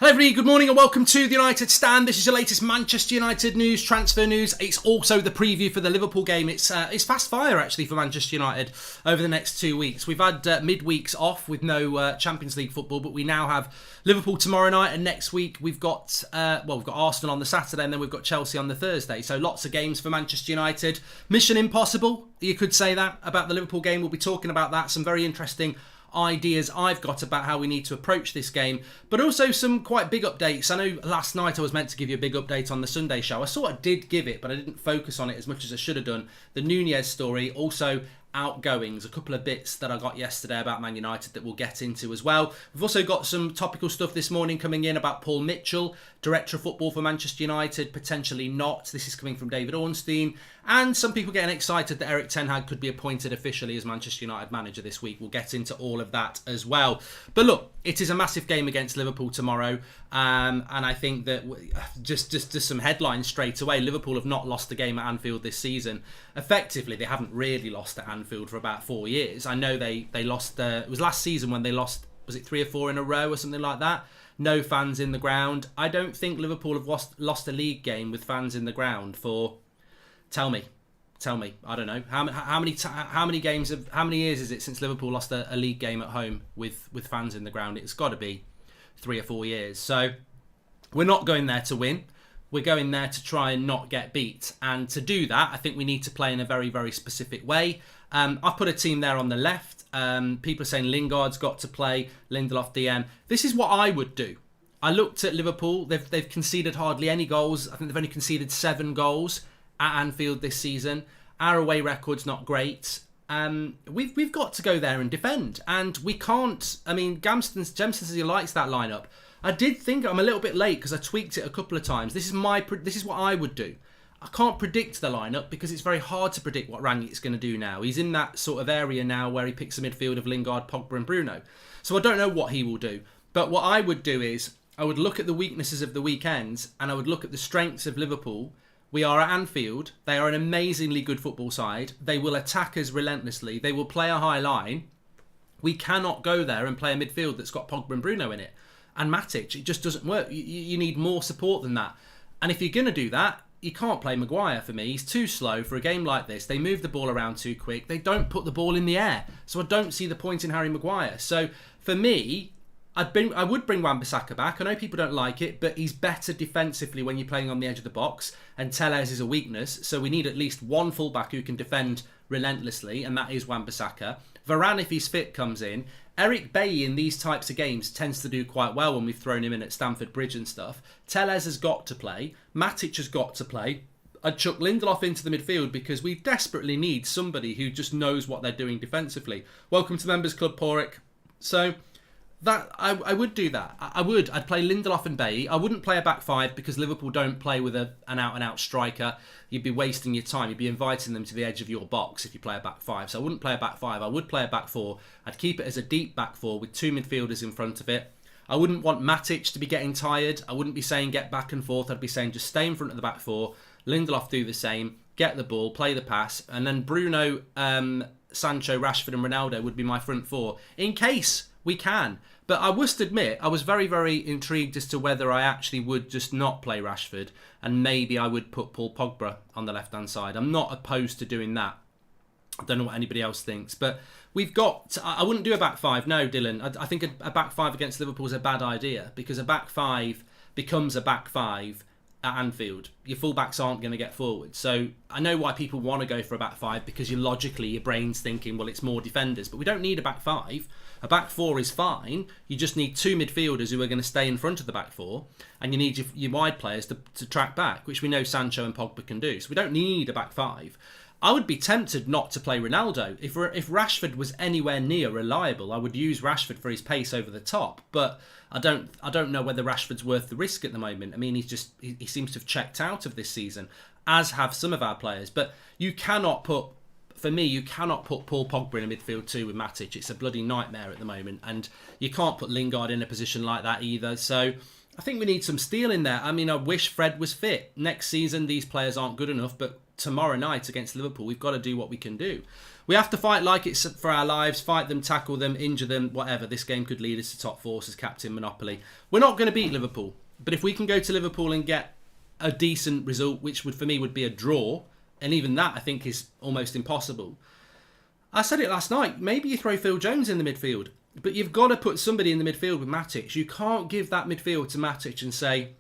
Hello everybody, good morning and welcome to the United Stand. This is your latest Manchester United news, transfer news. It's also the preview for the Liverpool game. It's fast fire actually for Manchester United over the next 2 weeks. We've had midweeks off with no Champions League football, but we now have Liverpool tomorrow night, and next week we've got Arsenal on the Saturday, and then we've got Chelsea on the Thursday. So lots of games for Manchester United. Mission impossible, you could say that about the Liverpool game. We'll be talking about that. Some very interesting ideas I've got about how we need to approach this game, but also some quite big updates. I know last night I was meant to give you a big update on the Sunday show. I sort of did give it, but I didn't focus on it as much as I should have done. The Nunez story, also outgoings, a couple of bits that I got yesterday about Man United that we'll get into as well. We've also got some topical stuff this morning coming in about Paul Mitchell, Director of Football for Manchester United, potentially not. This is coming from David Ornstein, and some people getting excited that Erik ten Hag could be appointed officially as Manchester United manager this week. We'll get into all of that as well. But look, it is a massive game against Liverpool tomorrow, and I think that just some headlines straight away. Liverpool have not lost a game at Anfield this season. Effectively, they haven't really lost at Anfield for about 4 years. I know they lost, it was last season when they lost, was it 3 or 4 in a row or something like that? No fans in the ground. I don't think Liverpool have lost a league game with fans in the ground for, tell me, I don't know. How many years is it since Liverpool lost a league game at home with fans in the ground? It's got to be 3 or 4 years. So we're not going there to win. We're going there to try and not get beat. And to do that, I think we need to play in a very, very specific way. I've put a team there on the left. People are saying Lingard's got to play, Lindelof DM. This is what I would do. I looked at Liverpool. They've conceded hardly any goals. I think they've only conceded 7 goals at Anfield this season. Our away record's not great. We've got to go there and defend. And we can't. I mean, Jem says he likes that lineup. I did think I'm a little bit late because I tweaked it a couple of times. This is what I would do. I can't predict the lineup because it's very hard to predict what RANGNICK's going to do now. He's in that sort of area now where he picks a midfield of Lingard, Pogba and Bruno. So I don't know what he will do. But what I would do is I would look at the weaknesses of the weekends and I would look at the strengths of Liverpool. We are at Anfield. They are an amazingly good football side. They will attack us relentlessly. They will play a high line. We cannot go there and play a midfield that's got Pogba and Bruno in it. And Matic, it just doesn't work. You need more support than that. And if you're going to do that, you can't play Maguire for me. He's too slow for a game like this. They move the ball around too quick. They don't put the ball in the air. So I don't see the point in Harry Maguire. So for me, I would bring Wan-Bissaka back. I know people don't like it, but he's better defensively when you're playing on the edge of the box. And Tellez is a weakness. So we need at least one fullback who can defend relentlessly, and that is Wan-Bissaka. Varane, if he's fit, comes in. Eric Bailly in these types of games tends to do quite well when we've thrown him in at Stamford Bridge and stuff. Tellez has got to play. Matic has got to play. I'd chuck Lindelof into the midfield because we desperately need somebody who just knows what they're doing defensively. Welcome to Members Club, Porrick. So that I would do that. I'd play Lindelof and Bailly. I wouldn't play a back 5 because Liverpool don't play with an out-and-out striker. You'd be wasting your time. You'd be inviting them to the edge of your box if you play a back 5. So I wouldn't play a back 5. I would play a back 4. I'd keep it as a deep back 4 with 2 midfielders in front of it. I wouldn't want Matic to be getting tired. I wouldn't be saying get back and forth. I'd be saying just stay in front of the back 4. Lindelof do the same. Get the ball, play the pass. And then Bruno, Sancho, Rashford and Ronaldo would be my front 4 in case we can. But I must admit, I was very, very intrigued as to whether I actually would just not play Rashford and maybe I would put Paul Pogba on the left-hand side. I'm not opposed to doing that. I don't know what anybody else thinks. But we've got... I wouldn't do a back 5. No, Dylan. I think a back 5 against Liverpool is a bad idea because a back 5 becomes a back 5 at Anfield. Your fullbacks aren't going to get forward. So I know why people want to go for a back 5 because your brain's thinking, well, it's more defenders. But we don't need a back 5. A back 4 is fine. You just need 2 midfielders who are going to stay in front of the back 4. And you need your wide players to track back, which we know Sancho and Pogba can do. So we don't need a back 5. I would be tempted not to play Ronaldo. If Rashford was anywhere near reliable, I would use Rashford for his pace over the top. But I don't know whether Rashford's worth the risk at the moment. I mean, he seems to have checked out of this season, as have some of our players. But you cannot put Paul Pogba in a midfield 2 with Matic. It's a bloody nightmare at the moment. And you can't put Lingard in a position like that either. So I think we need some steel in there. I mean, I wish Fred was fit. Next season, these players aren't good enough. But tomorrow night against Liverpool, we've got to do what we can do. We have to fight like it's for our lives, fight them, tackle them, injure them, whatever. This game could lead us to top four as captain Monopoly. We're not going to beat Liverpool, but if we can go to Liverpool and get a decent result, which would for me would be a draw, and even that I think is almost impossible. I said it last night, maybe you throw Phil Jones in the midfield, but you've got to put somebody in the midfield with Matic. You can't give that midfield to Matic and say,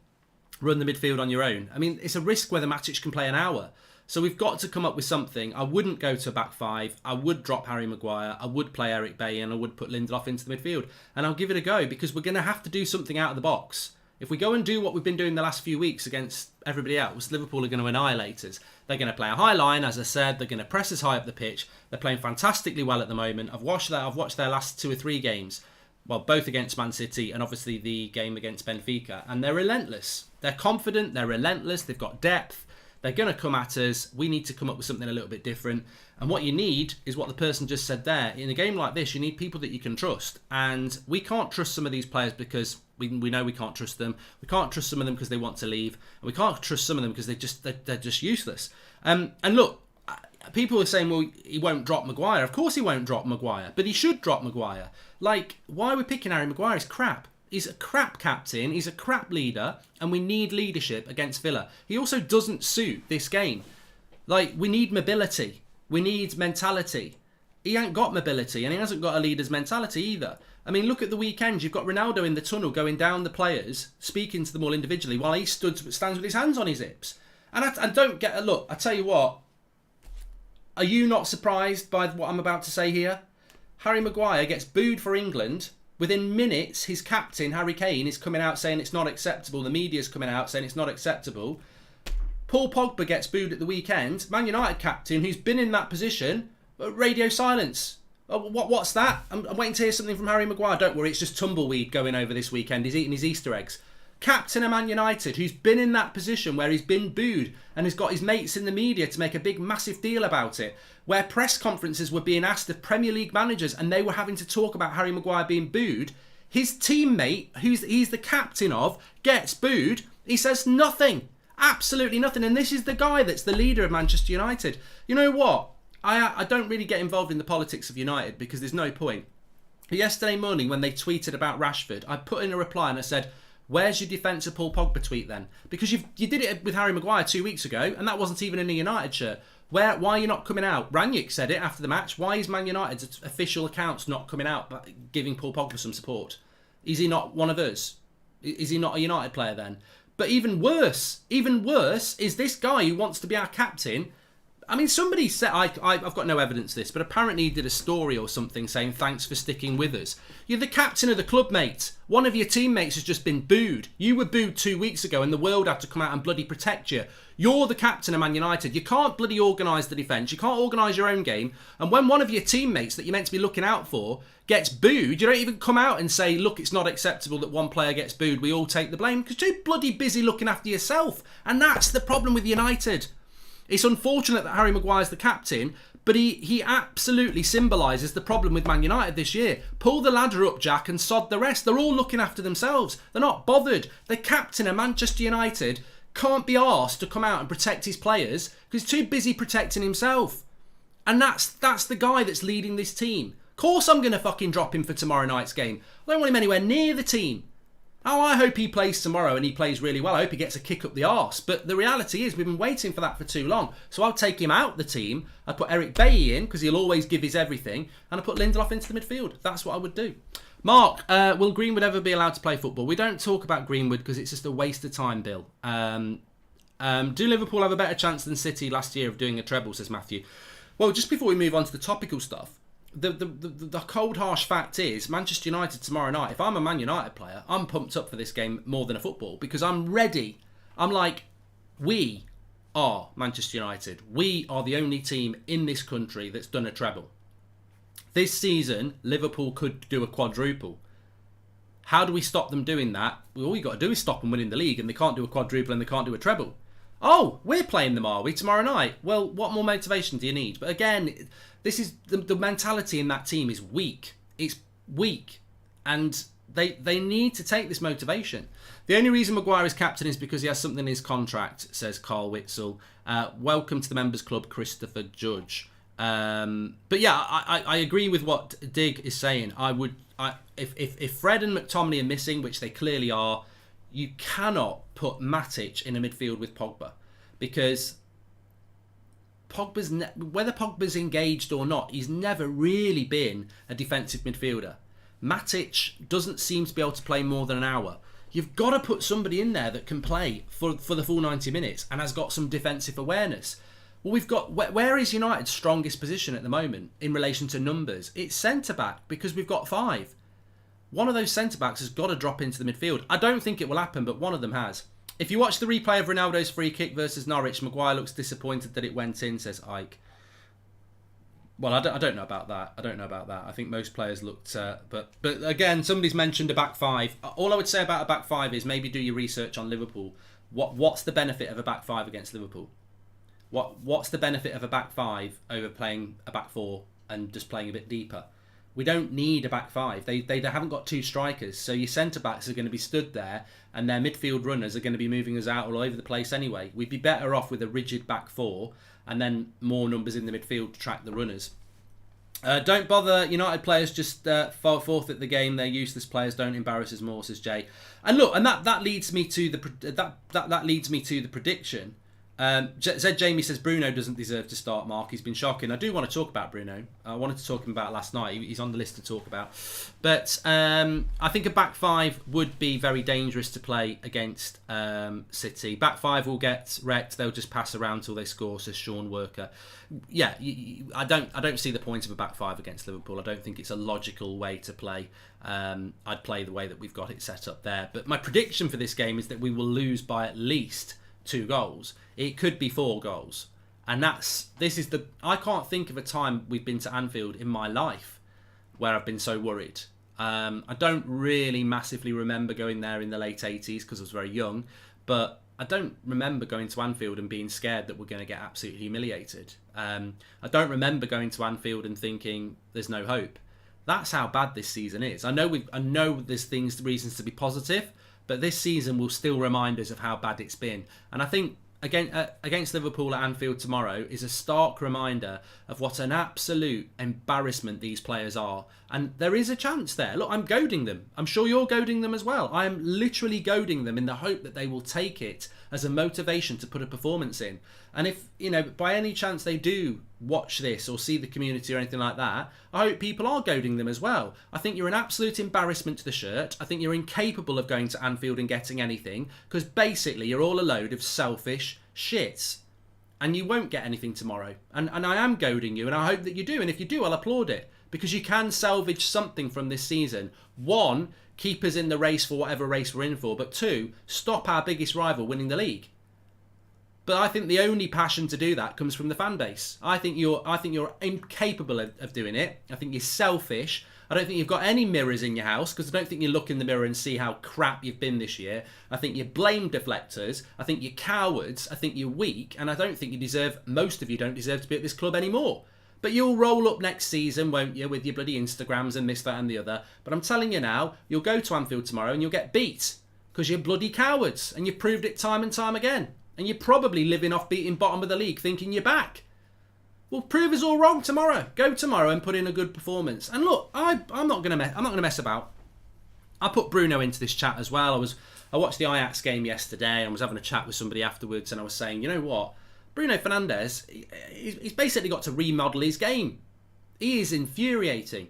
run the midfield on your own. I mean, it's a risk whether Matic can play an hour. So we've got to come up with something. I wouldn't go to a back five. I would drop Harry Maguire. I would play Eric Bailly and I would put Lindelof into the midfield. And I'll give it a go because we're going to have to do something out of the box. If we go and do what we've been doing the last few weeks against everybody else, Liverpool are going to annihilate us. They're going to play a high line, as I said. They're going to press us high up the pitch. They're playing fantastically well at the moment. I've watched their last 2 or 3 games. Well, both against Man City and obviously the game against Benfica. And they're relentless. They're confident. They're relentless. They've got depth. They're going to come at us. We need to come up with something a little bit different. And what you need is what the person just said there. In a game like this, you need people that you can trust. And we can't trust some of these players because we know we can't trust them. We can't trust some of them because they want to leave. And we can't trust some of them because they're just useless. And look, people are saying, well, he won't drop Maguire. Of course he won't drop Maguire. But he should drop Maguire. Like, why are we picking Harry Maguire? He's crap. He's a crap captain, he's a crap leader, and we need leadership against Villa. He also doesn't suit this game. Like, we need mobility. We need mentality. He ain't got mobility, and he hasn't got a leader's mentality either. I mean, look at the weekend. You've got Ronaldo in the tunnel going down the players, speaking to them all individually, while he stands with his hands on his hips. And I don't get a look. I tell you what, are you not surprised by what I'm about to say here? Harry Maguire gets booed for England. Within minutes, his captain, Harry Kane, is coming out saying it's not acceptable. The media's coming out saying it's not acceptable. Paul Pogba gets booed at the weekend. Man United captain, who's been in that position, radio silence. What's that? I'm waiting to hear something from Harry Maguire. Don't worry, it's just tumbleweed going over this weekend. He's eating his Easter eggs. Captain of Man United, who's been in that position where he's been booed and has got his mates in the media to make a big, massive deal about it, where press conferences were being asked of Premier League managers and they were having to talk about Harry Maguire being booed. His teammate, he's the captain of, gets booed. He says nothing. Absolutely nothing. And this is the guy that's the leader of Manchester United. You know what? I don't really get involved in the politics of United because there's no point. Yesterday morning when they tweeted about Rashford, I put in a reply and I said, where's your defence of Paul Pogba tweet then? Because you did it with Harry Maguire 2 weeks ago, and that wasn't even in a United shirt. Why are you not coming out? RANGNICK said it after the match. Why is Man United's official accounts not coming out but giving Paul Pogba some support? Is he not one of us? Is he not a United player then? But even worse is this guy who wants to be our captain. I mean, somebody said, I've got no evidence of this, but apparently he did a story or something saying, thanks for sticking with us. You're the captain of the club, mate. One of your teammates has just been booed. You were booed 2 weeks ago and the world had to come out and bloody protect you. You're the captain of Man United. You can't bloody organise the defence. You can't organise your own game. And when one of your teammates that you're meant to be looking out for gets booed, you don't even come out and say, look, it's not acceptable that one player gets booed. We all take the blame because you're too bloody busy looking after yourself. And that's the problem with United. It's unfortunate that Harry Maguire's the captain, but he absolutely symbolises the problem with Man United this year. Pull the ladder up, Jack, and sod the rest. They're all looking after themselves. They're not bothered. The captain of Manchester United can't be asked to come out and protect his players because he's too busy protecting himself. And that's the guy that's leading this team. Of course I'm going to fucking drop him for tomorrow night's game. I don't want him anywhere near the team. Oh, I hope he plays tomorrow and he plays really well. I hope he gets a kick up the arse. But the reality is we've been waiting for that for too long. So I'll take him out the team. I put Eric Bailly in because he'll always give his everything. And I put Lindelof into the midfield. That's what I would do. Mark, will Greenwood ever be allowed to play football? We don't talk about Greenwood because it's just a waste of time, Bill. Do Liverpool have a better chance than City last year of doing a treble, says Matthew. Well, just before we move on to the topical stuff, the cold, harsh fact is Manchester United tomorrow night. If I'm a Man United player, I'm pumped up for this game more than a football because I'm ready. I'm like, we are Manchester United. We are the only team in this country that's done a treble. This season, Liverpool could do a quadruple. How do we stop them doing that? Well, all you got to do is stop them winning the league, and they can't do a quadruple and they can't do a treble. Oh, we're playing them, are we, tomorrow night? Well, what more motivation do you need? But again, this is the mentality in that team is weak. It's weak. And they need to take this motivation. The only reason Maguire is captain is because he has something in his contract, says Carl Witzel. Welcome to the Members Club, Christopher Judge. But yeah, I agree with what Dig is saying. If Fred and McTominay are missing, which they clearly are, you cannot put Matic in a midfield with Pogba, because whether Pogba's engaged or not, he's never really been a defensive midfielder. Matic doesn't seem to be able to play more than an hour. You've got to put somebody in there that can play for the full 90 minutes and has got some defensive awareness. Well, we've got, where is United's strongest position at the moment in relation to numbers? It's centre-back, because we've got 5. One of those centre-backs has got to drop into the midfield. I don't think it will happen, but one of them has. If you watch the replay of Ronaldo's free kick versus Norwich, Maguire looks disappointed that it went in, says Ike. Well, I don't know about that. I think most players looked... But again, somebody's mentioned a back 5. All I would say about a back 5 is maybe do your research on Liverpool. What's the benefit of a back 5 against Liverpool? What's the benefit of a back 5 over playing a back 4 and just playing a bit deeper? We don't need a back 5. They haven't got 2 strikers, so your centre-backs are going to be stood there and their midfield runners are going to be moving us out all over the place anyway. We'd be better off with a rigid back 4 and then more numbers in the midfield to track the runners. Don't bother United players, just fall forth at the game. They're useless players. Don't embarrass us more, says Jay. And look, and that leads me to that leads me to the prediction. Zed Jamie says Bruno doesn't deserve to start, Mark. He's been shocking. I do want to talk about Bruno. I wanted to talk about last night. He's on the list to talk about. But I think a back 5 would be very dangerous to play against City. Back 5 will get wrecked. They'll just pass around till they score, says Sean Worker. Yeah, I don't see the point of a back 5 against Liverpool. I don't think it's a logical way to play. I'd play the way that we've got it set up there. But my prediction for this game is that we will lose by at least 2 goals. It could be 4 goals. And I can't think of a time we've been to Anfield in my life where I've been so worried. I don't really massively remember going there in the late 80s because I was very young, but I don't remember going to Anfield and being scared that we're going to get absolutely humiliated. I don't remember going to Anfield and thinking there's no hope. That's how bad this season is. I know there's reasons to be positive, but this season will still remind us of how bad it's been. And I think against Liverpool at Anfield tomorrow is a stark reminder of what an absolute embarrassment these players are. And there is a chance there. Look, I'm goading them. I'm sure you're goading them as well. I am literally goading them in the hope that they will take it as a motivation to put a performance in. And if, by any chance they do watch this or see the community or anything like that, I hope people are goading them as well. I think you're an absolute embarrassment to the shirt. I think you're incapable of going to Anfield and getting anything, because basically you're all a load of selfish shits. And you won't get anything tomorrow. And I am goading you, and I hope that you do. And if you do, I'll applaud it, because you can salvage something from this season. 1, keep us in the race for whatever race we're in for. But 2, stop our biggest rival winning the league. But I think the only passion to do that comes from the fan base. I think you're incapable of doing it. I think you're selfish. I don't think you've got any mirrors in your house, because I don't think you look in the mirror and see how crap you've been this year. I think you're blame deflectors. I think you're cowards. I think you're weak. And I don't think most of you don't deserve to be at this club anymore. But you'll roll up next season, won't you, with your bloody Instagrams and this, that and the other. But I'm telling you now, you'll go to Anfield tomorrow and you'll get beat, because you're bloody cowards. And you've proved it time and time again. And you're probably living off beating bottom of the league thinking you're back. Well, prove us all wrong tomorrow. Go tomorrow and put in a good performance. And look, I'm not going to mess about. I put Bruno into this chat as well. I watched the Ajax game yesterday and I was having a chat with somebody afterwards, and I was saying, you know what? Bruno Fernandes, he's basically got to remodel his game. He is infuriating.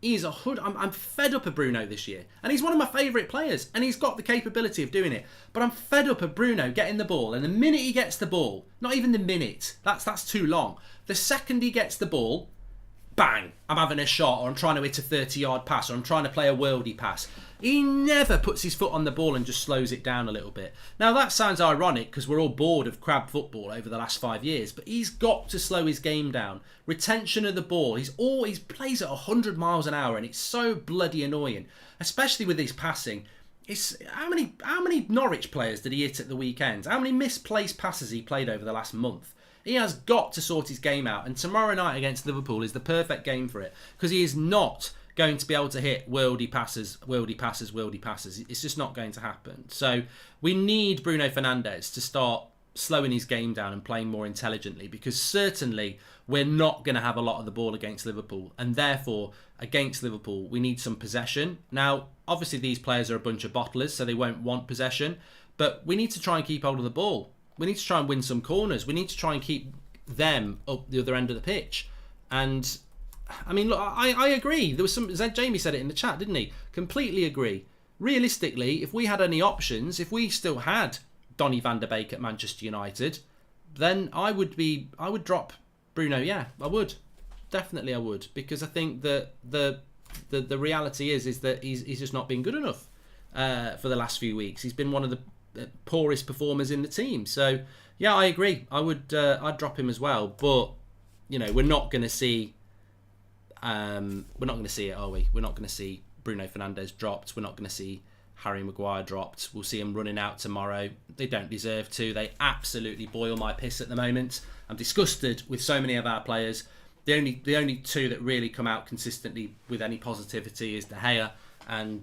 He's a hood. I'm fed up of Bruno this year. And he's one of my favourite players. And he's got the capability of doing it. But I'm fed up of Bruno getting the ball. And the minute he gets the ball, not even the minute, that's too long. The second he gets the ball, bang, I'm having a shot, or I'm trying to hit a 30-yard pass, or I'm trying to play a worldy pass. He never puts his foot on the ball and just slows it down a little bit. Now, that sounds ironic because we're all bored of crab football over the last 5 years, but he's got to slow his game down. Retention of the ball. He plays at 100 miles an hour, and it's so bloody annoying, especially with his passing. How many Norwich players did he hit at the weekend? How many misplaced passes he played over the last month? He has got to sort his game out, and tomorrow night against Liverpool is the perfect game for it, because he is not going to be able to hit worldy passes. It's just not going to happen. So we need Bruno Fernandes to start slowing his game down and playing more intelligently, because certainly we're not going to have a lot of the ball against Liverpool, and therefore against Liverpool we need some possession. Now obviously these players are a bunch of bottlers, so they won't want possession, but we need to try and keep hold of the ball. We need to try and win some corners. We need to try and keep them up the other end of the pitch. And I mean, look, I agree. There was some, Jamie said it in the chat, didn't he? Completely agree. Realistically, if we had any options, if we still had Donny van der Beek at Manchester United, then I would drop Bruno. Yeah, I would. Definitely I would, because I think that the reality is that he's just not been good enough for the last few weeks. He's been one of the poorest performers in the team. So yeah, I agree. I'd drop him as well. But you know, we're not going to see it, are we? We're not going to see Bruno Fernandes dropped. We're not going to see Harry Maguire dropped. We'll see him running out tomorrow. They don't deserve to. They absolutely boil my piss at the moment. I'm disgusted with so many of our players. The only two that really come out consistently with any positivity is De Gea and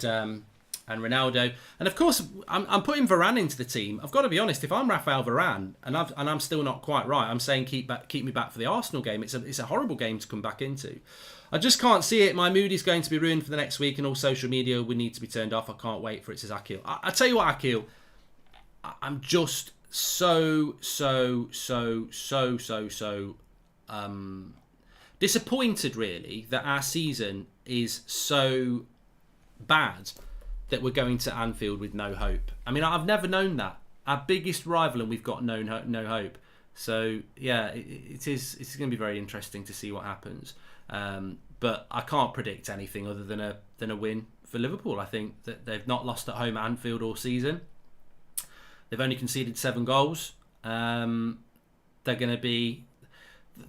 Ronaldo. And of course, I'm putting Varane into the team. I've got to be honest. If I'm Raphael Varane and I'm still not quite right, I'm saying keep me back for the Arsenal game. It's a horrible game to come back into. I just can't see it. My mood is going to be ruined for the next week, and all social media would need to be turned off. I can't wait for it, says Akil. I tell you what, Akil, I'm just so disappointed, really, that our season is so bad that we're going to Anfield with no hope. I mean, I've never known that. Our biggest rival, and we've got no hope. So yeah, it's going to be very interesting to see what happens. But I can't predict anything other than a win for Liverpool. I think that they've not lost at home at Anfield all season. They've only conceded 7 goals. They're going to be...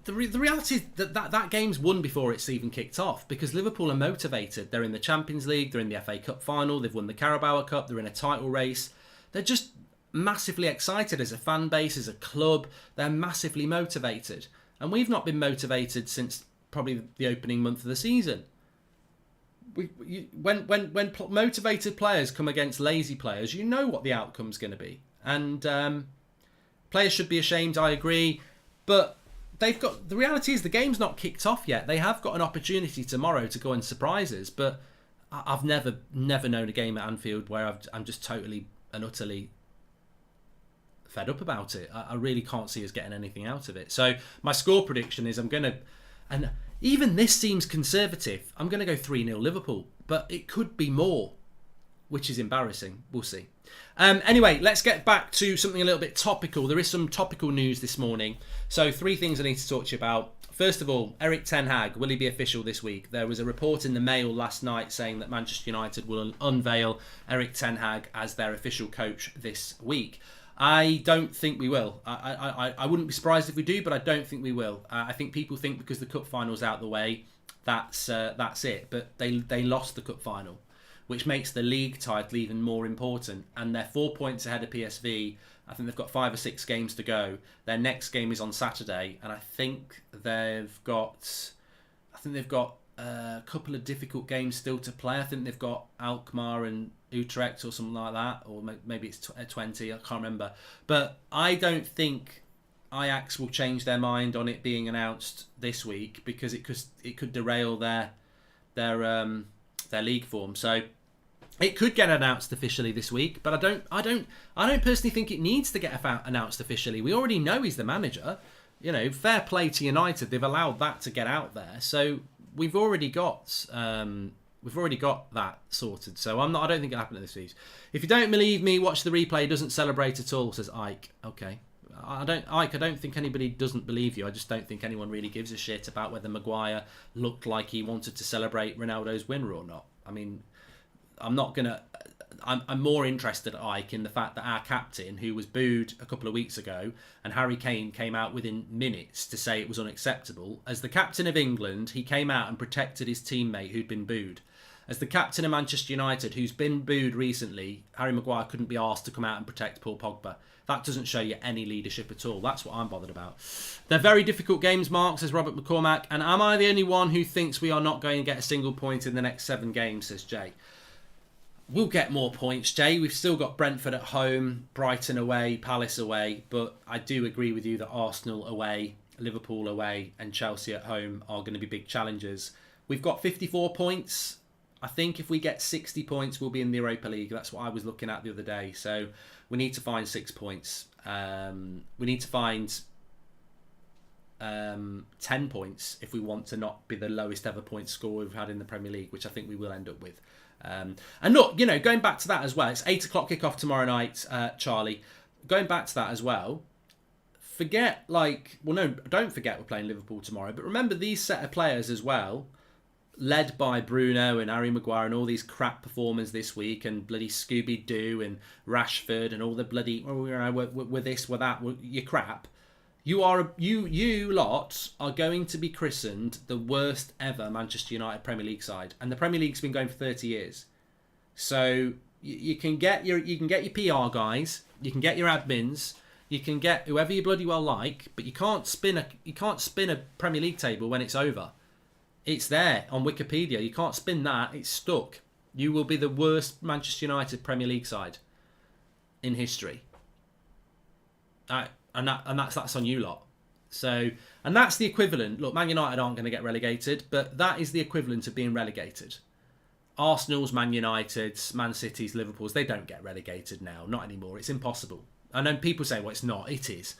The reality is that game's won before it's even kicked off, because Liverpool are motivated. They're in the Champions League, they're in the FA Cup final, they've won the Carabao Cup, they're in a title race. They're just massively excited as a fan base, as a club. They're massively motivated. And we've not been motivated since probably the opening month of the season. When motivated players come against lazy players, you know what the outcome's going to be. And players should be ashamed, I agree. But the reality is the game's not kicked off yet. They have got an opportunity tomorrow to go and surprise us, but I've never known a game at Anfield where I'm just totally and utterly fed up about it. I really can't see us getting anything out of it. So my score prediction is and even this seems conservative, I'm going to go 3-0 Liverpool, but it could be more, which is embarrassing. We'll see. Anyway, let's get back to something a little bit topical. There is some topical news this morning. So 3 things I need to talk to you about. First of all, Erik ten Hag, will he be official this week? There was a report in the Mail last night saying that Manchester United will unveil Erik ten Hag as their official coach this week. I don't think we will. I wouldn't be surprised if we do, but I don't think we will. I think people think because the cup final's out the way, that's it. But they lost the cup final, which makes the league title even more important. And they're 4 points ahead of PSV. I think they've got 5 or 6 games to go. Their next game is on Saturday, and I think they've got a couple of difficult games still to play. I think they've got Alkmaar and Utrecht or something like that, or maybe it's 20. I can't remember. But I don't think Ajax will change their mind on it being announced this week, because it could derail their league form. So it could get announced officially this week, but I don't personally think it needs to get announced officially. We already know he's the manager. You know, fair play to United. They've allowed that to get out there. So we've already got that sorted. So I don't think it'll happen this week. If you don't believe me, watch the replay. He doesn't celebrate at all, says Ike. Okay. I don't think anybody doesn't believe you. I just don't think anyone really gives a shit about whether Maguire looked like he wanted to celebrate Ronaldo's winner or not. I mean, I'm more interested, Ike, in the fact that our captain, who was booed a couple of weeks ago, and Harry Kane came out within minutes to say it was unacceptable. As the captain of England, he came out and protected his teammate who'd been booed. As the captain of Manchester United, who's been booed recently, Harry Maguire couldn't be asked to come out and protect Paul Pogba. That doesn't show you any leadership at all. That's what I'm bothered about. They're very difficult games, Mark, says Robert McCormack. And am I the only one who thinks we are not going to get a single point in the next 7 games, says Jay? We'll get more points, Jay. We've still got Brentford at home, Brighton away, Palace away. But I do agree with you that Arsenal away, Liverpool away, and Chelsea at home are going to be big challenges. We've got 54 points. I think if we get 60 points, we'll be in the Europa League. That's what I was looking at the other day. So we need to find 6 points. We need to find 10 points if we want to not be the lowest ever point score we've had in the Premier League, which I think we will end up with. And look, going back to that as well, it's 8 o'clock kickoff tomorrow night, Charlie. Going back to that as well, don't forget we're playing Liverpool tomorrow, but remember these set of players as well, led by Bruno and Harry Maguire and all these crap performers this week, and bloody Scooby-Doo and Rashford and all the bloody, we're this, we're that, you're crap. You lot are going to be christened the worst ever Manchester United Premier League side, and the Premier League's been going for 30 years. So you can get your PR guys, you can get your admins, you can get whoever you bloody well like, but you can't spin a Premier League table when it's over. It's there on Wikipedia. You can't spin that. It's stuck. You will be the worst Manchester United Premier League side in history. And that's on you lot. So, and that's the equivalent. Look, Man United aren't going to get relegated, but that is the equivalent of being relegated. Arsenal's, Man United's, Man City's, Liverpool's, they don't get relegated now. Not anymore. It's impossible. And then people say, well, it's not. It is.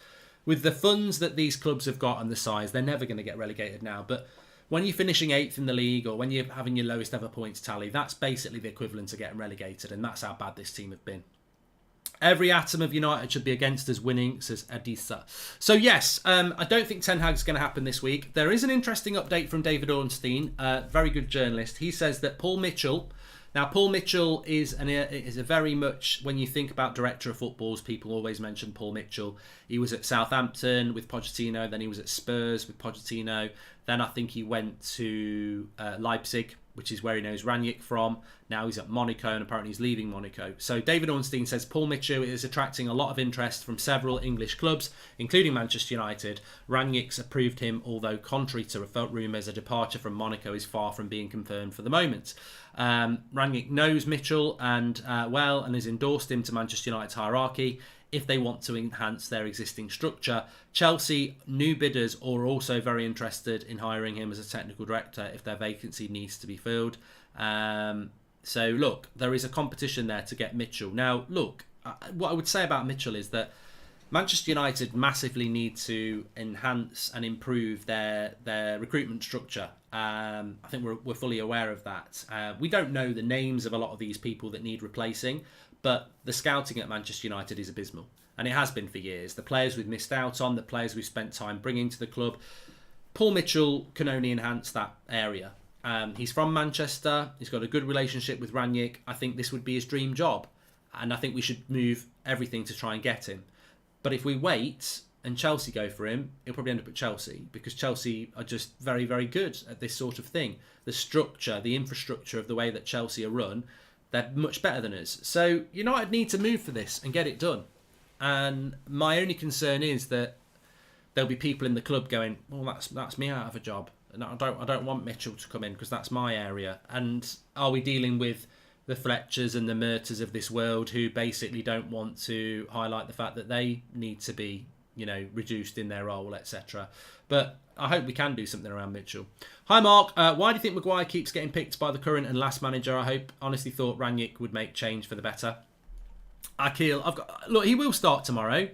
With the funds that these clubs have got and the size, they're never going to get relegated now. But when you're finishing 8th in the league, or when you're having your lowest ever points tally, that's basically the equivalent of getting relegated. And that's how bad this team have been. Every atom of United should be against us winning, says Adisa. So yes, I don't think Ten Hag's going to happen this week. There is an interesting update from David Ornstein, very good journalist. He says that Paul Mitchell is a very much, when you think about director of footballs, people always mention Paul Mitchell. He was at Southampton with Pochettino, then he was at Spurs with Pochettino. Then I think he went to Leipzig, which is where he knows RANGNICK from. Now he's at Monaco, and apparently he's leaving Monaco. So David Ornstein says Paul Mitchell is attracting a lot of interest from several English clubs, including Manchester United. RANGNICK's approved him, although contrary to rumours, a departure from Monaco is far from being confirmed for the moment. RANGNICK knows Mitchell and has endorsed him to Manchester United's hierarchy if they want to enhance their existing structure. Chelsea, new bidders, are also very interested in hiring him as a technical director if their vacancy needs to be filled. So look, there is a competition there to get Mitchell. Now look, what I would say about Mitchell is that Manchester United massively need to enhance and improve their recruitment structure. I think we're fully aware of that. We don't know the names of a lot of these people that need replacing, but the scouting at Manchester United is abysmal. And it has been for years. The players we've missed out on, the players we've spent time bringing to the club. Paul Mitchell can only enhance that area. He's from Manchester. He's got a good relationship with RANGNICK. I think this would be his dream job. And I think we should move everything to try and get him. But if we wait and Chelsea go for him, he'll probably end up at Chelsea, because Chelsea are just very, very good at this sort of thing. The structure, the infrastructure of the way that Chelsea are run, they're much better than us. So United need to move for this and get it done. And my only concern is that there'll be people in the club going, well, that's me out of a job. And I don't want Mitchell to come in because that's my area. And are we dealing with the Fletchers and the Murters of this world who basically don't want to highlight the fact that they need to be, reduced in their role, etc. But I hope we can do something around Mitchell. Hi Mark, why do you think Maguire keeps getting picked by the current and last manager? I honestly thought RANGNICK would make change for the better. Akil, look, he will start tomorrow.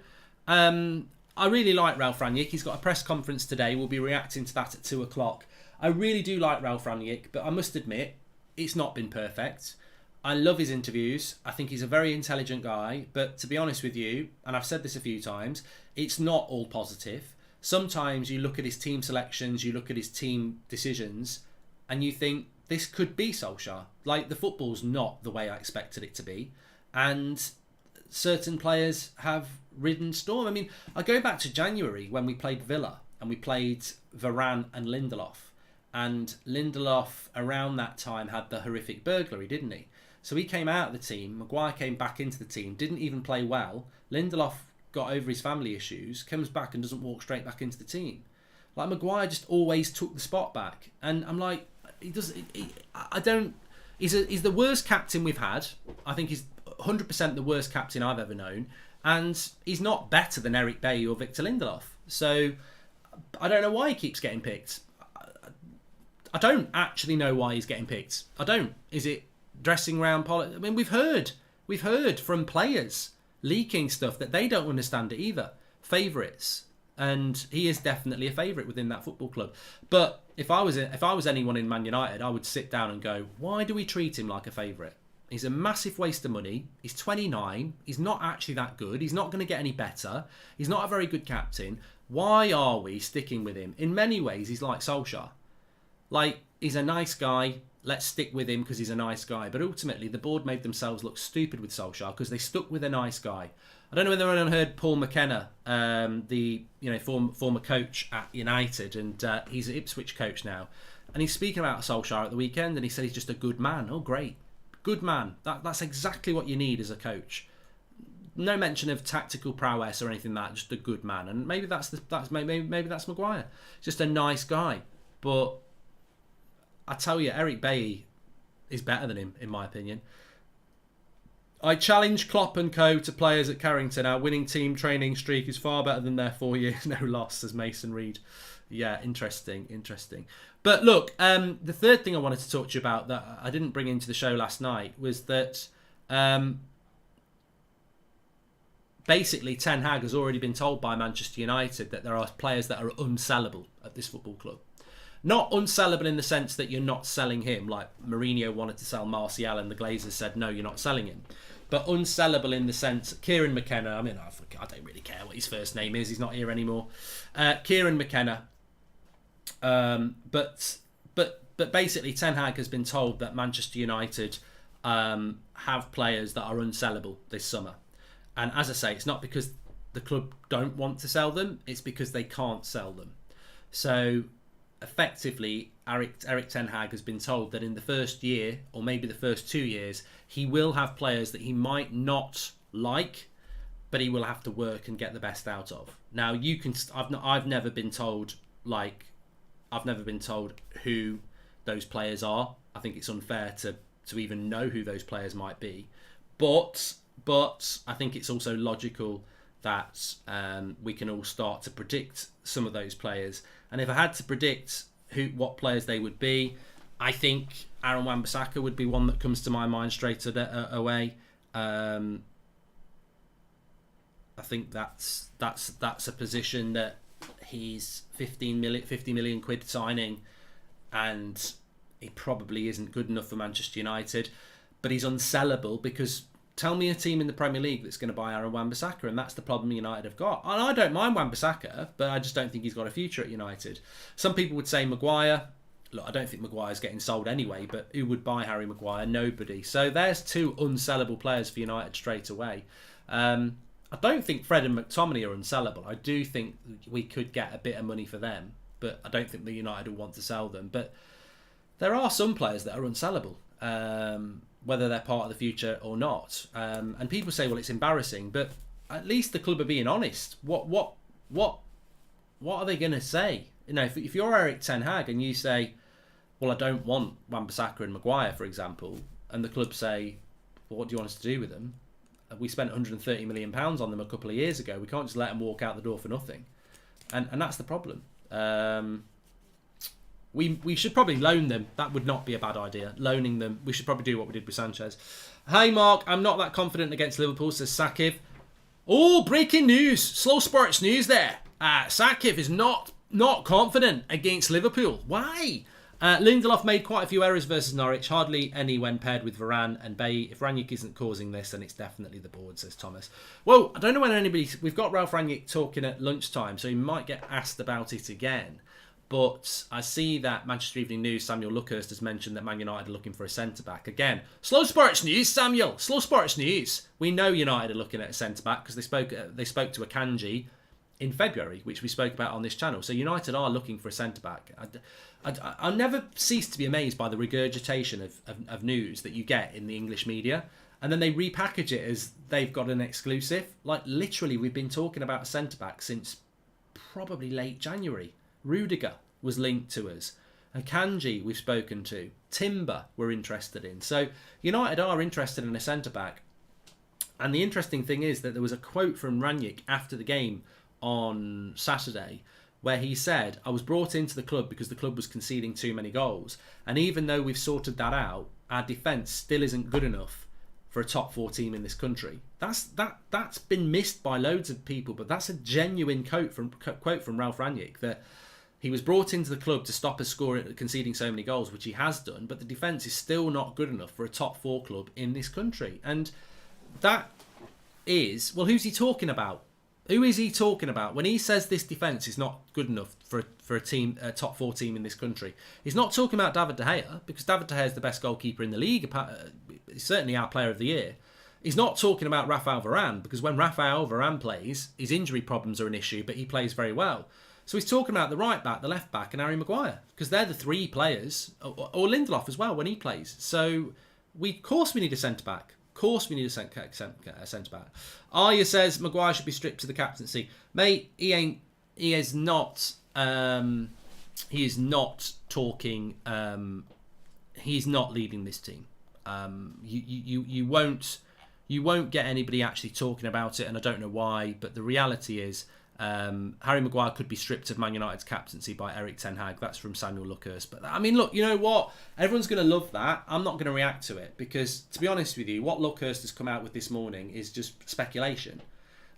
I really like Ralph RANGNICK. He's got a press conference today. We'll be reacting to that at 2 o'clock. I really do like Ralph RANGNICK, but I must admit, it's not been perfect. I love his interviews. I think he's a very intelligent guy. But to be honest with you, and I've said this a few times, it's not all positive. Sometimes you look at his team selections, you look at his team decisions, and you think, this could be Solskjaer. Like, the football's not the way I expected it to be. And certain players have ridden storm. I mean, I go back to January when we played Villa and we played Varane and Lindelof. And Lindelof, around that time, had the horrific burglary, didn't he? So he came out of the team. Maguire came back into the team, didn't even play well. Lindelof got over his family issues, comes back and doesn't walk straight back into the team. Like, Maguire just always took the spot back. And I'm like, he's the worst captain we've had. I think he's 100% the worst captain I've ever known. And he's not better than Eric Bailly or Victor Lindelof. So I don't know why he keeps getting picked. I don't actually know why he's getting picked. I don't. Is it dressing round politics? I mean, we've heard from players leaking stuff that they don't understand it either. Favourites. And he is definitely a favourite within that football club. But if I was anyone in Man United, I would sit down and go, why do we treat him like a favourite? He's a massive waste of money. He's 29. He's not actually that good. He's not going to get any better. He's not a very good captain. Why are we sticking with him? In many ways, he's like Solskjaer. Like, he's a nice guy. Let's stick with him because he's a nice guy. But ultimately, the board made themselves look stupid with Solskjaer because they stuck with a nice guy. I don't know whether anyone heard Paul McKenna, the former coach at United, and he's an Ipswich coach now. And he's speaking about Solskjaer at the weekend, and he said he's just a good man. Oh, great. Good man. That's exactly what you need as a coach. No mention of tactical prowess or anything like that. Just a good man. And maybe that's Maguire. Just a nice guy. But I tell you, Eric Bailly is better than him, in my opinion. I challenge Klopp and co to players at Carrington. Our winning team training streak is far better than their 4 years no loss, says Mason Reed. Yeah, interesting. But look, the third thing I wanted to talk to you about that I didn't bring into the show last night was that basically Ten Hag has already been told by Manchester United that there are players that are unsellable at this football club. Not unsellable in the sense that you're not selling him, like Mourinho wanted to sell Martial and the Glazers said, no, you're not selling him. But unsellable in the sense, Kieran McKenna, I mean, I don't really care what his first name is, he's not here anymore. Kieran McKenna. But basically Ten Hag has been told that Manchester United have players that are unsellable this summer. And as I say, it's not because the club don't want to sell them, it's because they can't sell them. So effectively, Eric Ten Hag has been told that in the first year, or maybe the first 2 years, he will have players that he might not like, but he will have to work and get the best out of. Now, you can. I've never been told who those players are. I think it's unfair to even know who those players might be. But I think it's also logical that we can all start to predict some of those players. And if I had to predict what players they would be, I think Aaron Wan-Bissaka would be one that comes to my mind straight away. I think that's a position that he's 50 million quid signing, and he probably isn't good enough for Manchester United, but he's unsellable because tell me a team in the Premier League that's going to buy Aaron Wan-Bissaka, and that's the problem United have got. And I don't mind Wan-Bissaka, but I just don't think he's got a future at United. Some people would say Maguire. Look, I don't think Maguire's getting sold anyway, but who would buy Harry Maguire? Nobody. So there's two unsellable players for United straight away. I don't think Fred and McTominay are unsellable. I do think we could get a bit of money for them, but I don't think the United will want to sell them. But there are some players that are unsellable, whether they're part of the future or not. And people say, well, it's embarrassing, but at least the club are being honest. What are they going to say? You know, if you're Eric Ten Hag and you say, well, I don't want Wan-Bissaka and Maguire, for example, and the club say, well, what do you want us to do with them? We spent £130 million on them a couple of years ago. We can't just let them walk out the door for nothing. And that's the problem. We should probably loan them. That would not be a bad idea. Loaning them. We should probably do what we did with Sanchez. Hey, Mark, I'm not that confident against Liverpool, says Sakiv. Oh, breaking news. Slow sports news there. Sakiv is not confident against Liverpool. Why? Lindelof made quite a few errors versus Norwich, hardly any when paired with Varane and Bailly. If RANGNICK isn't causing this, then it's definitely the board, says Thomas. Well, I don't know when anybody... We've got Ralph RANGNICK talking at lunchtime, so he might get asked about it again. But I see that Manchester Evening News, Samuel Luckhurst, has mentioned that Man United are looking for a centre-back. Again, slow sports news, Samuel. Slow sports news. We know United are looking at a centre-back because they spoke to Akanji in February, which we spoke about on this channel. So United are looking for a centre-back. I'll never cease to be amazed by the regurgitation of news that you get in the English media. And then they repackage it as they've got an exclusive. Like, literally, we've been talking about a centre-back since probably late January. Rudiger was linked to us. Akanji we've spoken to. Timber we're interested in. So United are interested in a centre-back. And the interesting thing is that there was a quote from RANGNICK after the game on Saturday where he said, I was brought into the club because the club was conceding too many goals. And even though we've sorted that out, our defence still isn't good enough for a top 4 team in this country. That's been missed by loads of people, but that's a genuine quote from Ralph Rangnick, that he was brought into the club to stop us conceding so many goals, which he has done, but the defence is still not good enough for a top 4 club in this country. And that is, well, who's he talking about? Who is he talking about when he says this defence is not good enough for a team, a top 4 team in this country? He's not talking about David De Gea, because David De Gea is the best goalkeeper in the league. He's certainly our player of the year. He's not talking about Rafael Varane, because when Rafael Varane plays, his injury problems are an issue, but he plays very well. So he's talking about the right back, the left back, and Harry Maguire, because they're the 3 players, or Lindelof as well when he plays. So of course we need a centre back. Of course we need a centre back. Arya says Maguire should be stripped to the captaincy. Mate, he is not talking. He's not leading this team. You won't get anybody actually talking about it, and I don't know why. But the reality is, Harry Maguire could be stripped of Man United's captaincy by Erik ten Hag. That's from Samuel Luckhurst. But I mean, look, you know what? Everyone's going to love that. I'm not going to react to it because, to be honest with you, what Luckhurst has come out with this morning is just speculation.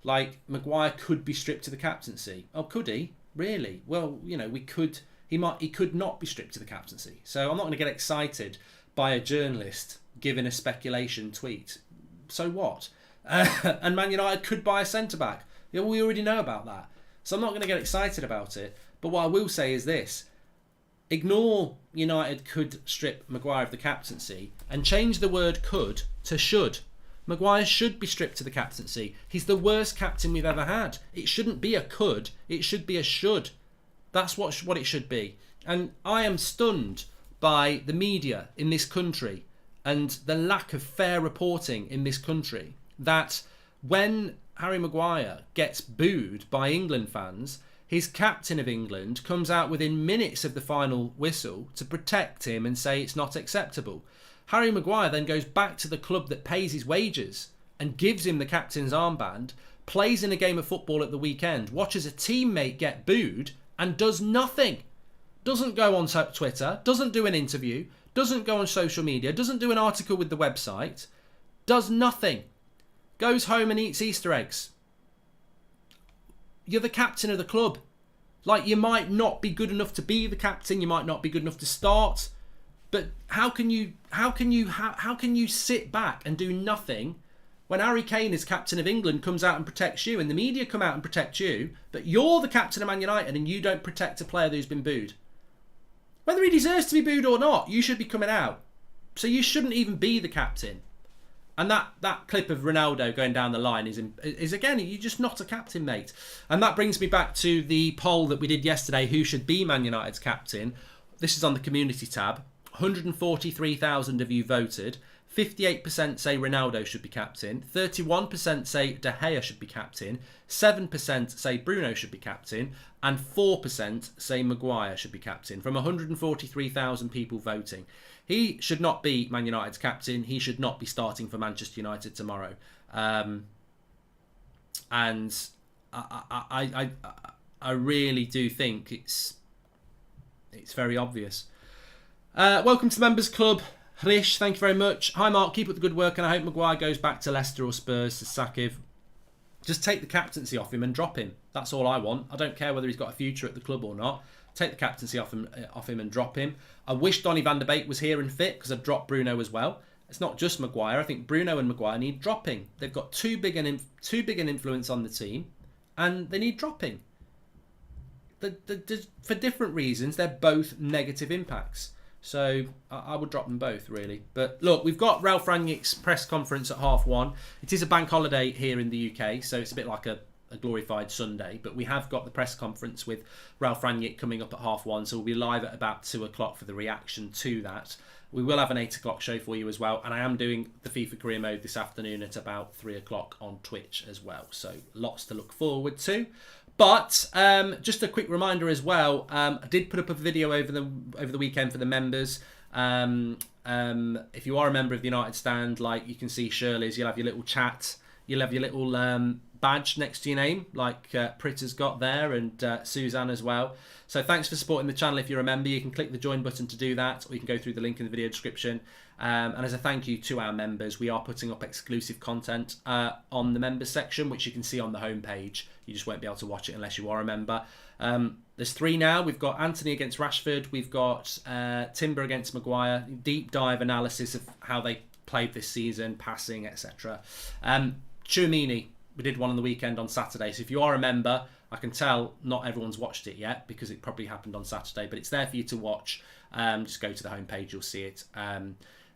Like, Maguire could be stripped to the captaincy. Oh, could he? Really? Well, you know, He could not be stripped to the captaincy. So I'm not going to get excited by a journalist giving a speculation tweet. So what? And Man United could buy a centre back. Yeah, we already know about that. So I'm not going to get excited about it. But what I will say is this. Ignore United could strip Maguire of the captaincy and change the word could to should. Maguire should be stripped to the captaincy. He's the worst captain we've ever had. It shouldn't be a could. It should be a should. That's what it should be. And I am stunned by the media in this country and the lack of fair reporting in this country, that when Harry Maguire gets booed by England fans, his captain of England comes out within minutes of the final whistle to protect him and say it's not acceptable. Harry Maguire then goes back to the club that pays his wages and gives him the captain's armband, plays in a game of football at the weekend, watches a teammate get booed and does nothing. Doesn't go on Twitter, doesn't do an interview, doesn't go on social media, doesn't do an article with the website, does nothing. Goes home and eats Easter eggs. You're the captain of the club. Like, you might not be good enough to be the captain, you might not be good enough to start, but how can you sit back and do nothing when Harry Kane, as captain of England, comes out and protects you, and the media come out and protect you, but you're the captain of Man United and you don't protect a player who's been booed? Whether he deserves to be booed or not, you should be coming out. So you shouldn't even be the captain. And that clip of Ronaldo going down the line is again, you're just not a captain, mate. And that brings me back to the poll that we did yesterday, who should be Man United's captain. This is on the community tab. 143,000 of you voted. 58% say Ronaldo should be captain. 31% say De Gea should be captain. 7% say Bruno should be captain. And 4% say Maguire should be captain. From 143,000 people voting. He should not be Man United's captain. He should not be starting for Manchester United tomorrow. And I really do think it's very obvious. Welcome to the Members Club. Hrish, thank you very much. Hi Mark, keep up the good work, and I hope Maguire goes back to Leicester or Spurs to Sakiv. Just take the captaincy off him and drop him. That's all I want. I don't care whether he's got a future at the club or not. Take the captaincy off him and drop him. I wish Donny van de Beek was here and fit, because I'd drop Bruno as well. It's not just Maguire. I think Bruno and Maguire need dropping. They've got too big an influence on the team, and they need dropping. For different reasons, they're both negative impacts. So I would drop them both, really. But look, we've got Ralph Rangnick's press conference at 1:30. It is a bank holiday here in the UK, so it's a bit like a glorified Sunday. But we have got the press conference with Ralph Rangnick coming up at 1:30, so we'll be live at about 2 o'clock for the reaction to that. We will have an 8 o'clock show for you as well, and I am doing the FIFA Career Mode this afternoon at about 3 o'clock on Twitch as well. So lots to look forward to. But just a quick reminder as well. I did put up a video over the weekend for the members. If you are a member of the United Stand, like you can see Shirley's, you'll have your little chat. You'll have your little badge next to your name, like Pritter's got there, and Suzanne as well. So thanks for supporting the channel. If you're a member, you can click the join button to do that, or you can go through the link in the video description. And as a thank you to our members, we are putting up exclusive content on the members section, which you can see on the homepage. You just won't be able to watch it unless you are a member. There's 3 now. We've got Anthony against Rashford. We've got Timber against Maguire. Deep dive analysis of how they played this season, passing, etc. Tchouameni, we did one on the weekend on Saturday. So if you are a member, I can tell not everyone's watched it yet because it probably happened on Saturday, but it's there for you to watch. Just go to the homepage, you'll see it.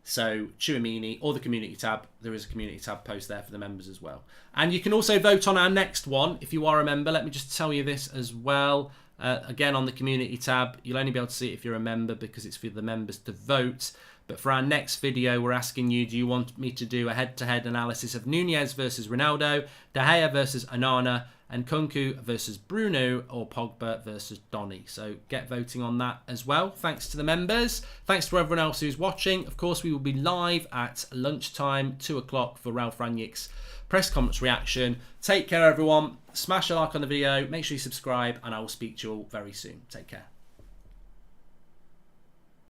So Tchouameni or the community tab, there is a community tab post there for the members as well. And you can also vote on our next one if you are a member. Let me just tell you this as well. Again, on the community tab, you'll only be able to see it if you're a member because it's for the members to vote. But for our next video, we're asking you, do you want me to do a head-to-head analysis of Nunez versus Ronaldo, De Gea versus Onana, and Kunku versus Bruno, or Pogba versus Donny? So get voting on that as well. Thanks to the members. Thanks to everyone else who's watching. Of course, we will be live at lunchtime, 2 o'clock, for Ralph Rangnick's press conference reaction. Take care, everyone. Smash a like on the video. Make sure you subscribe, and I will speak to you all very soon. Take care.